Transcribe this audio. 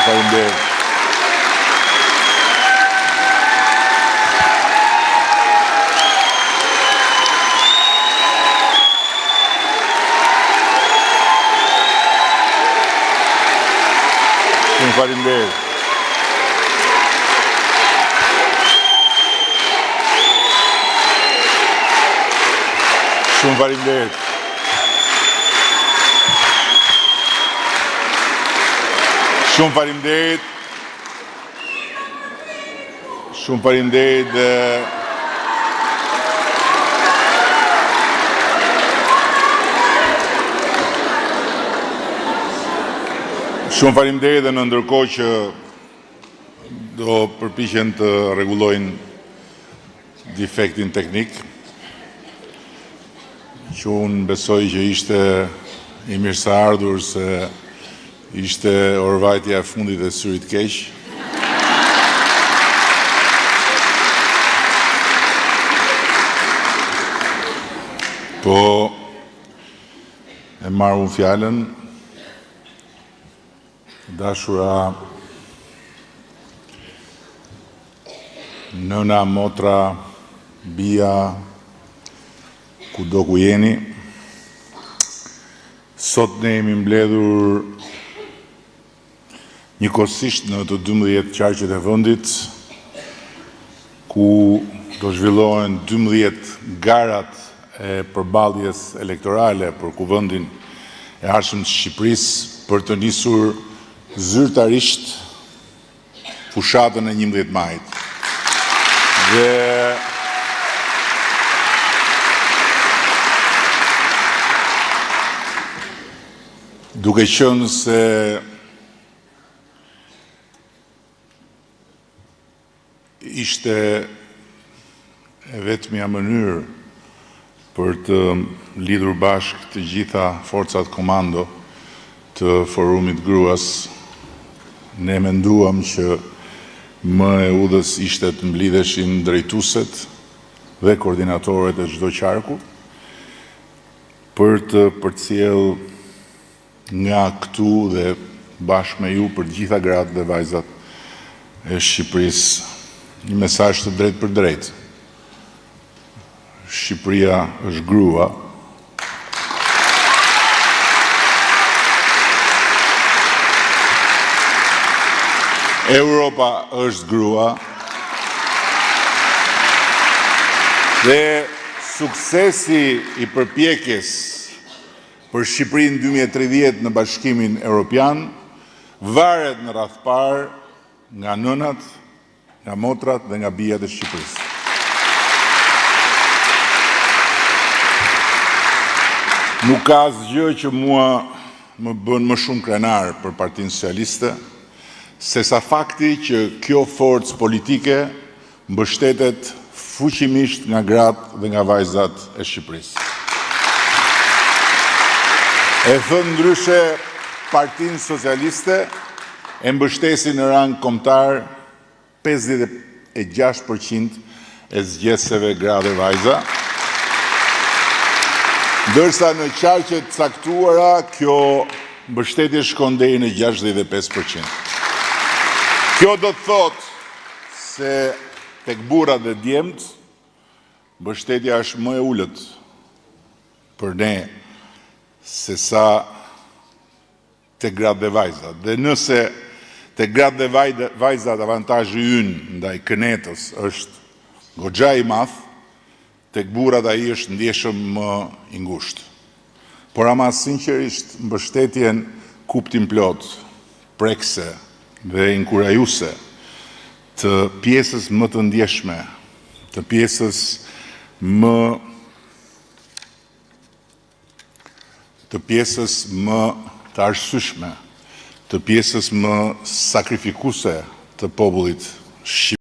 Faleminderit. Faleminderit. Shumë faleminderit. Shumë faleminderit. Shumë faleminderit. Shumë faleminderit dhe në ndërkohë që do përpiqen të rregullojnë defektin teknik, që unë besoj që ishte i mirëseardhur se ishte orvajtja e fundit e syrit keq. Po e marr unë fjalën, dashura nëna, motra, bia, kudo ku jeni, sot ne jemi mbledhur njëkohësisht në të 12 qarqet e vendit, ku do zhvillohen 12 garat e përballjes elektorale për kuvendin e ardhshëm të Shqipërisë për të nisur zyrtarisht fushatën e 11 majit. Dhe duke qenë se ishte e vetmja mënyrë për të lidhur bashkë të gjitha forcat komando të forumit gruas, ne menduam që më e udhës ishte të mblidheshin drejtuesit dhe koordinatorët e çdo qarku për të përcjell nga këtu dhe bashkë me ju për gjitha gratë dhe vajzat e Shqipërisë një mesazh të drejtë për drejtë. Shqipëria është grua. Europa është grua. Dhe suksesi i përpjekjes për Shqipërinë 2030 në Bashkimin Evropian varet në radhë parë nga nënat, nga motrat dhe nga bijat e Shqipërisë. Nuk ka asgjë që mua më bën më shumë krenar për Partinë Socialiste, sesa fakti që kjo forcë politike mbështetet fuqimisht nga gratë dhe nga vajzat e Shqipërisë. E thënë ndryshe, Partinë Socialiste e mbështesi në rang kombëtar 56% e zgjedhësve gra dhe vajza, ndërsa në qarqet caktuara kjo mbështetje shkon deri në 65%. Kjo do të thotë se tek burrat dhe djemt mbështetja është më e ulët për ne se sa tek gratë dhe vajzat. Dhe nëse tek gratë dhe vajzat avantazhi ynë ndaj kënetës është goxha i madh, tek burrat ai është ndjeshëm më i ngushtë. Por ama sinqerisht mbështetjen kuptim plot, prekse dhe inkurajuese të pjesës më të ndjeshme, të pjesës më të arsyeshme, të pjesës më sakrifikuese të popullit shqiptar.